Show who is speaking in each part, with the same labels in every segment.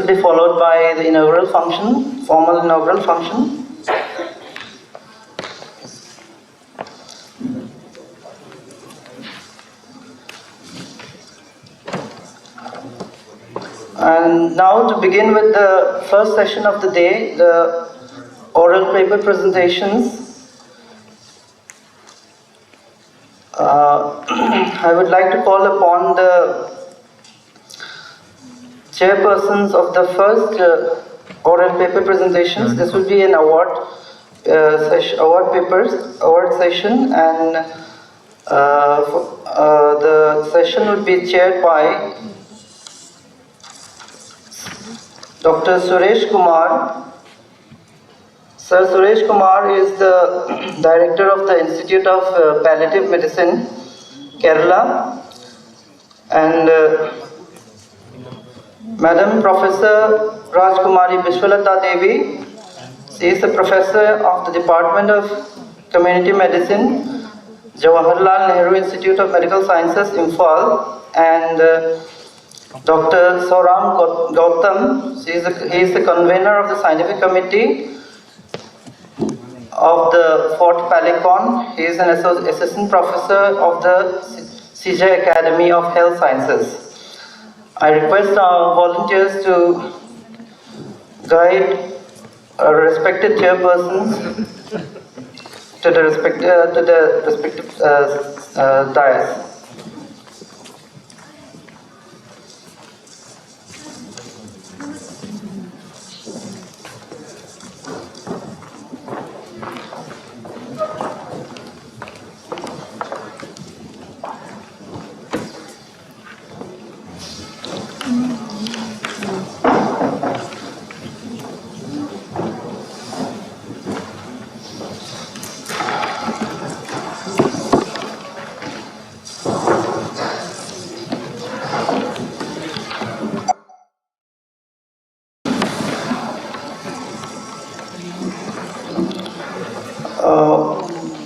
Speaker 1: will be followed by the inaugural function, formal inaugural function. And now to begin with the first session of the day, the oral paper presentations. I would like to call upon the chairpersons of the first oral paper presentations. This will be an award session, and the session would be chaired by Dr. Suresh Kumar. Sir Suresh Kumar is the Director of the Institute of Palliative Medicine, Kerala, and Madam Professor Rajkumari Vishwalata Devi. She is the Professor of the Department of Community Medicine, Jawaharlal Nehru Institute of Medical Sciences, Imphal, and Dr. Sauram Gautam. He is the convener of the scientific committee of the Fort PALLICON. He is an assistant professor of the CJ Academy of Health Sciences. I request our volunteers to guide our respected chairpersons to the respective dais.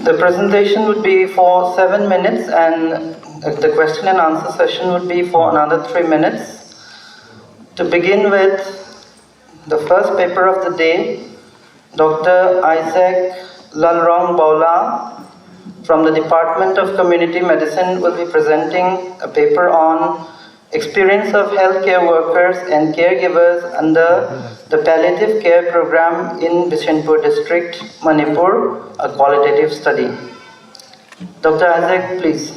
Speaker 1: The presentation would be for 7 minutes, and the question and answer session would be for another 3 minutes. To begin with the first paper of the day, Dr. Isaac Lalrong Baula from the Department of Community Medicine will be presenting a paper on experience of healthcare workers and caregivers under the palliative care program in Bishanpur district, Manipur, a qualitative study. Dr. Isaac, please.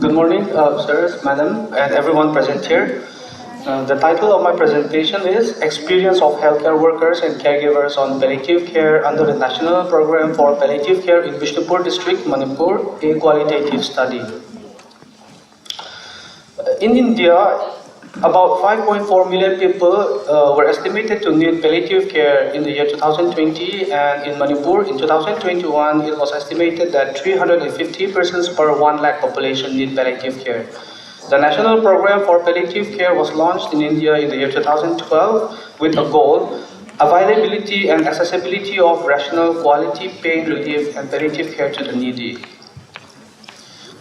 Speaker 2: Good morning, sirs, madam, and everyone present here. The title of my presentation is Experience of Healthcare Workers and Caregivers on Palliative Care under the National Program for Palliative Care in Bishnupur District, Manipur, a qualitative study. In India, about 5.4 million people were estimated to need palliative care in the year 2020, and in Manipur in 2021 it was estimated that 350 persons per 1 lakh population need palliative care. The National Program for Palliative Care was launched in India in the year 2012 with a goal: availability and accessibility of rational quality pain relief and palliative care to the needy.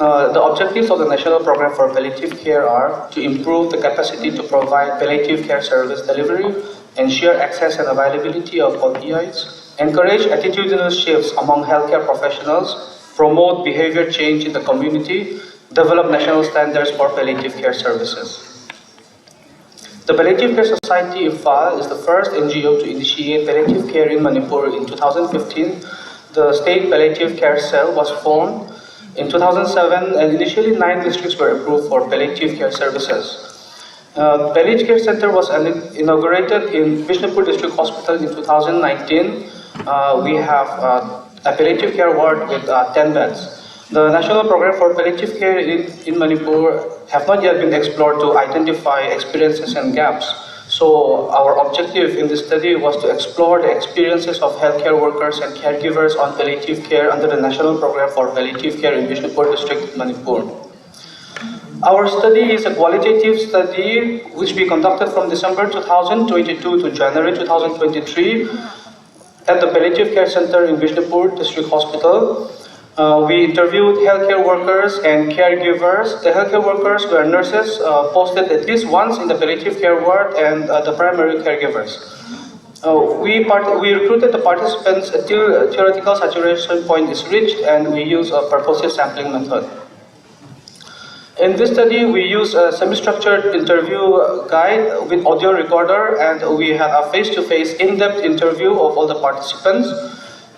Speaker 2: The objectives of the National Program for Palliative Care are to improve the capacity to provide palliative care service delivery, ensure access and availability of opioids, encourage attitudinal shifts among healthcare professionals, promote behavior change in the community, develop national standards for palliative care services. The Palliative Care Society Imphal is the first NGO to initiate palliative care in Manipur in 2015. The State Palliative Care Cell was formed in 2007, and initially 9 districts were approved for palliative care services. Palliative Care Center was inaugurated in Bishnupur District Hospital in 2019. We have a palliative care ward with 10 beds. The National Program for Palliative Care in Manipur have not yet been explored to identify experiences and gaps. So our objective in this study was to explore the experiences of healthcare workers and caregivers on palliative care under the National Program for Palliative Care in Bishnupur District, Manipur. Our study is a qualitative study which we conducted from December 2022 to January 2023 at the Palliative Care Center in Bishnupur District Hospital. We interviewed healthcare workers and caregivers. The healthcare workers were nurses posted at least once in the palliative care ward and the primary caregivers. We recruited the participants until theoretical saturation point is reached, and we use a purposive sampling method. In this study, we use a semi-structured interview guide with audio recorder, and we had a face-to-face in-depth interview of all the participants.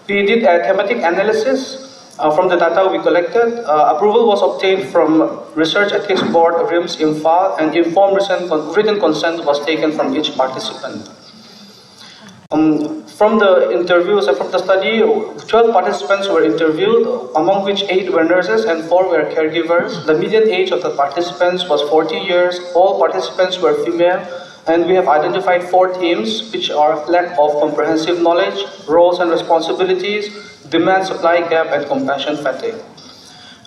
Speaker 2: We did a thematic analysis from the data we collected. Approval was obtained from Research Ethics Board RIMS Imphal, and informed written consent was taken from each participant. From the interviews and from the study, 12 participants were interviewed, among which 8 were nurses and 4 were caregivers. The median age of the participants was 40 years. All participants were female, and we have identified 4 themes, which are lack of comprehensive knowledge, roles and responsibilities, demand-supply gap, and compassion fatigue.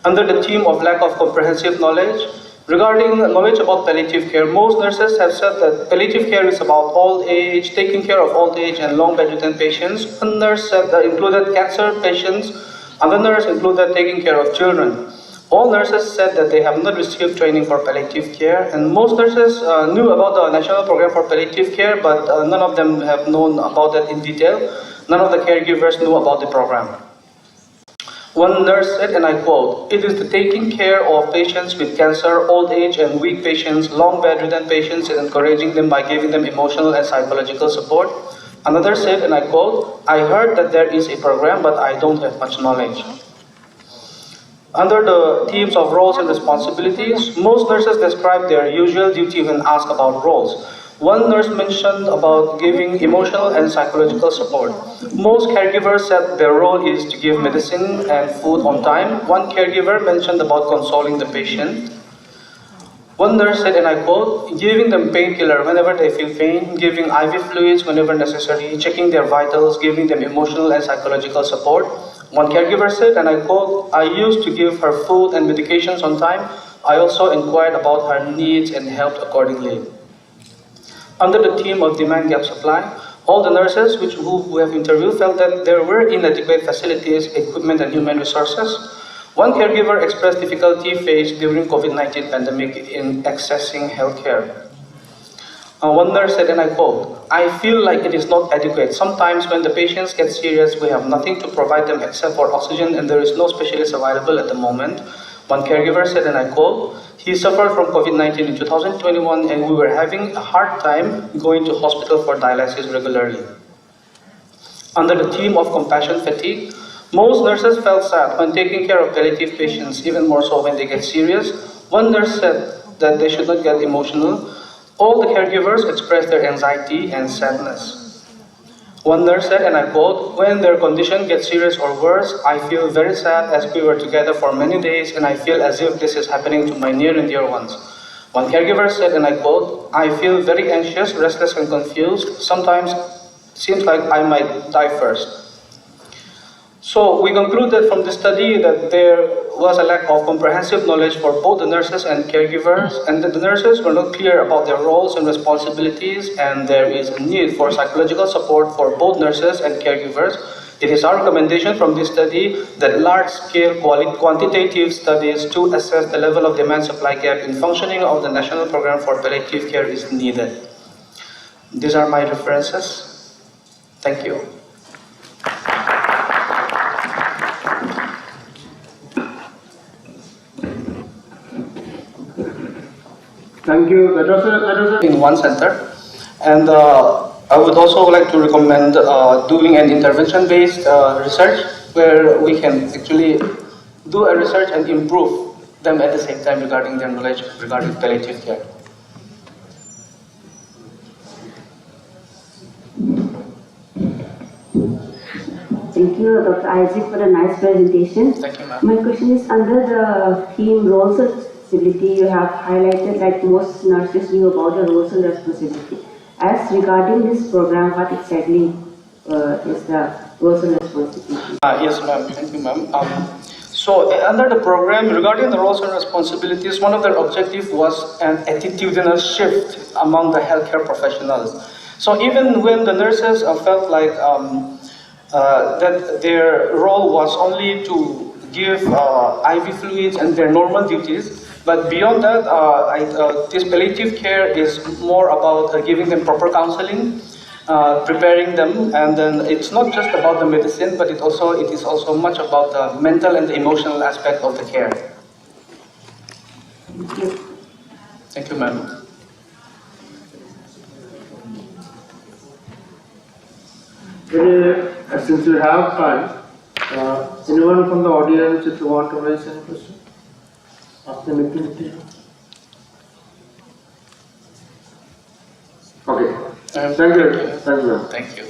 Speaker 2: Under the theme of lack of comprehensive knowledge, regarding knowledge about palliative care, most nurses have said that palliative care is about old age, taking care of old age and long bedridden patients. One nurse said that included cancer patients, another nurse included taking care of children. All nurses said that they have not received training for palliative care, and most nurses knew about the National Program for Palliative Care, but none of them have known about it in detail. None of the caregivers knew about the program. One nurse said, and I quote, "It is the taking care of patients with cancer, old age and weak patients, long bedridden patients, and encouraging them by giving them emotional and psychological support." Another said, and I quote, "I heard that there is a program, but I don't have much knowledge." Under the themes of roles and responsibilities, most nurses describe their usual duty when asked about roles. One nurse mentioned about giving emotional and psychological support. Most caregivers said their role is to give medicine and food on time. One caregiver mentioned about consoling the patient. One nurse said, and I quote, "Giving them painkiller whenever they feel pain, giving IV fluids whenever necessary, checking their vitals, giving them emotional and psychological support." One caregiver said, and I quote, "I used to give her food and medications on time. I also inquired about her needs and helped accordingly." Under the theme of demand gap supply, all the nurses who we have interviewed felt that there were inadequate facilities, equipment, and human resources. One caregiver expressed difficulty faced during COVID-19 pandemic in accessing healthcare. One nurse said, and I quote, "I feel like it is not adequate. Sometimes when the patients get serious, we have nothing to provide them except for oxygen, and there is no specialist available at the moment." One caregiver said, and I quote, "He suffered from COVID-19 in 2021, and we were having a hard time going to hospital for dialysis regularly." Under the theme of compassion fatigue, most nurses felt sad when taking care of palliative patients, even more so when they get serious. One nurse said that they should not get emotional. All the caregivers expressed their anxiety and sadness. One nurse said, and I quote, "When their condition gets serious or worse, I feel very sad as we were together for many days, and I feel as if this is happening to my near and dear ones." One caregiver said, and I quote, "I feel very anxious, restless, and confused. Sometimes it seems like I might die first." So we concluded from this study that there was a lack of comprehensive knowledge for both the nurses and caregivers, and that the nurses were not clear about their roles and responsibilities, and there is a need for psychological support for both nurses and caregivers. It is our recommendation from this study that large-scale quantitative studies to assess the level of demand-supply gap in functioning of the National Program for Palliative Care is needed. These are my references. Thank you.
Speaker 3: Thank you. That was
Speaker 2: In one center, and I would also like to recommend doing an intervention-based research where we can actually do a research and improve them at the same time regarding their knowledge regarding palliative care.
Speaker 4: Thank you, Dr. Isaac, for a nice presentation.
Speaker 2: Thank you, ma'am.
Speaker 4: My question is, under the theme roles and responsibility, you have highlighted that most nurses knew about the roles and responsibility. As regarding this program, what exactly is the roles and responsibility?
Speaker 2: Yes, ma'am. Thank you, ma'am. Under the program, regarding the roles and responsibilities, one of their objectives was an attitudinal shift among the healthcare professionals. So even when the nurses felt like that their role was only to give IV fluids and their normal duties, but beyond that, this palliative care is more about giving them proper counseling, preparing them, and then it's not just about the medicine, but it is also much about the mental and the emotional aspect of the care.
Speaker 4: Thank you.
Speaker 2: Thank you, ma'am.
Speaker 3: Since we have time, anyone from the audience, if you want to raise any question? Ask the meeting. Okay. Thank you. Thank you.
Speaker 2: Thank you.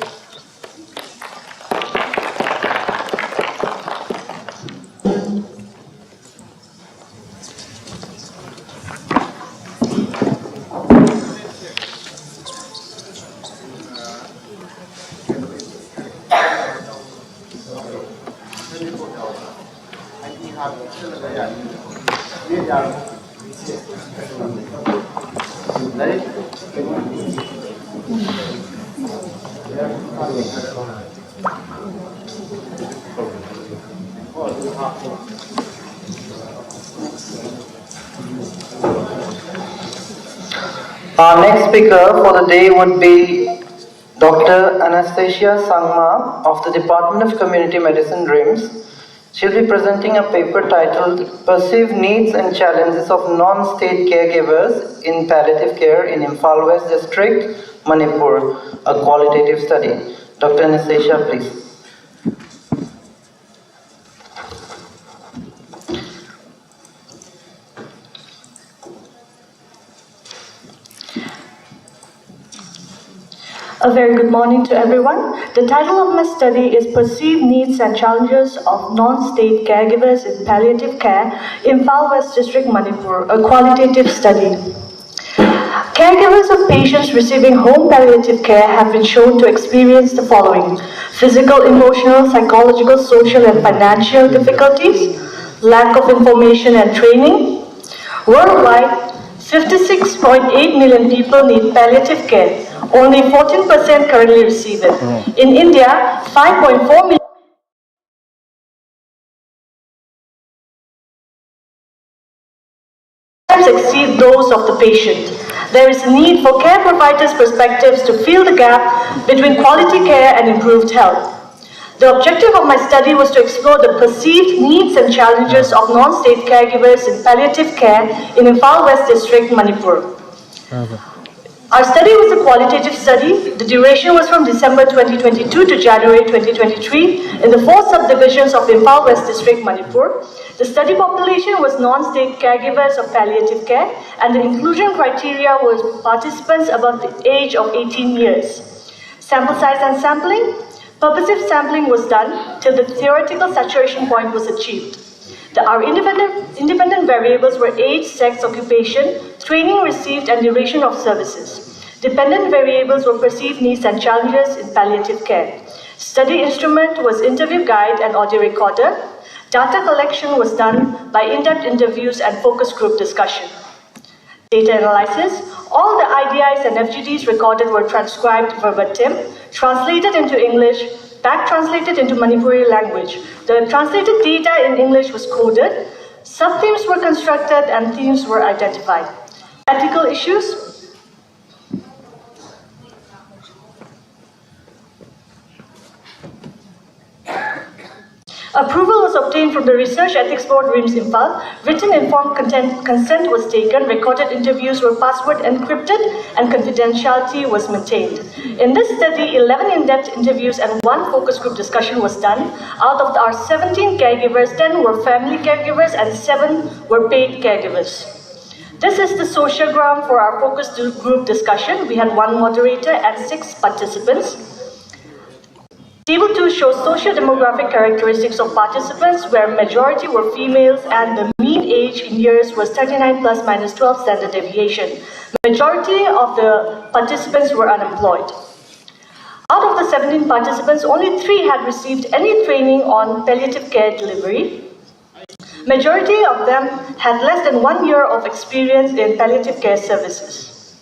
Speaker 1: Our next speaker for the day would be Dr. Anastasia Sangma of the Department of Community Medicine, RIMS. She'll be presenting a paper titled Perceived Needs and Challenges of Non-State Caregivers in Palliative Care in Imphal West District, Manipur, a qualitative study. Dr. Anastasia, please.
Speaker 5: A very good morning to everyone. The title of my study is Perceived Needs and Challenges of Non-State Caregivers in Palliative Care, Imphal West District, Manipur, a qualitative study. Caregivers of patients receiving home palliative care have been shown to experience the following: physical, emotional, psychological, social, and financial difficulties, lack of information and training. Worldwide, 56.8 million people need palliative care. Only 14% currently receive it. In India, 5.4 million exceed those of the patient. There is a need for care providers' perspectives to fill the gap between quality care and improved health. The objective of my study was to explore the perceived needs and challenges of non-state caregivers in palliative care in Imphal West District, Manipur. Our study was a qualitative study. The duration was from December 2022 to January 2023 in the 4 subdivisions of Imphal West District, Manipur. The study population was non-state caregivers of palliative care, and the inclusion criteria was participants above the age of 18 years. Sample size and sampling. Purposive sampling was done till the theoretical saturation point was achieved. Our independent variables were age, sex, occupation, training received, and duration of services. Dependent variables were perceived needs and challenges in palliative care. Study instrument was interview guide and audio recorder. Data collection was done by in-depth interviews and focus group discussion. Data analysis. All the IDIs and FGDs recorded were transcribed verbatim, translated into English, back translated into Manipuri language. The translated data in English was coded, sub-themes were constructed, and themes were identified. Ethical issues. Approval was obtained from the Research Ethics Board, RIMS Imphal. Written informed consent was taken, recorded interviews were password encrypted, and confidentiality was maintained. In this study, 11 in-depth interviews and 1 focus group discussion was done. Out of our 17 caregivers, 10 were family caregivers and 7 were paid caregivers. This is the social ground for our focus group discussion. We had 1 moderator and 6 participants. Table 2 shows socio-demographic characteristics of participants where majority were females and the mean age in years was 39 plus minus 12 standard deviation. Majority of the participants were unemployed. Out of the 17 participants, only 3 had received any training on palliative care delivery. Majority of them had less than 1 year of experience in palliative care services.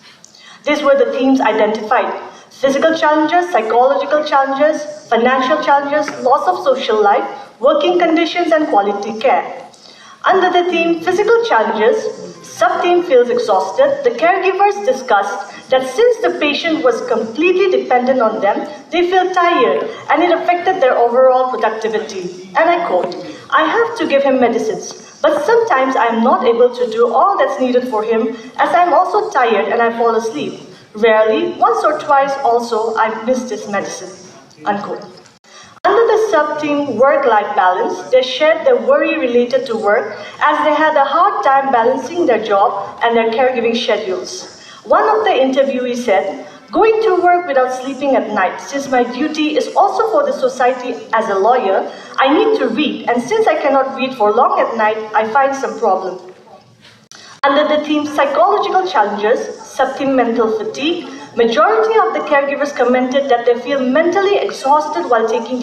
Speaker 5: These were the themes identified: physical challenges, psychological challenges, financial challenges, loss of social life, working conditions, and quality care. Under the theme physical challenges, sub-theme feels exhausted, the caregivers discussed that since the patient was completely dependent on them, they feel tired and it affected their overall productivity. And I quote, "I have to give him medicines, but sometimes I am not able to do all that's needed for him as I am also tired and I fall asleep. Rarely, once or twice also, I miss this medicine." Unquote. Under the sub-theme work-life balance, they shared their worry related to work as they had a hard time balancing their job and their caregiving schedules. One of the interviewees said, "Going to work without sleeping at night, since my duty is also for the society as a lawyer, I need to read, and since I cannot read for long at night, I find some problem." Under the theme psychological challenges, sub-theme mental fatigue, majority of the caregivers commented that they feel mentally exhausted while taking care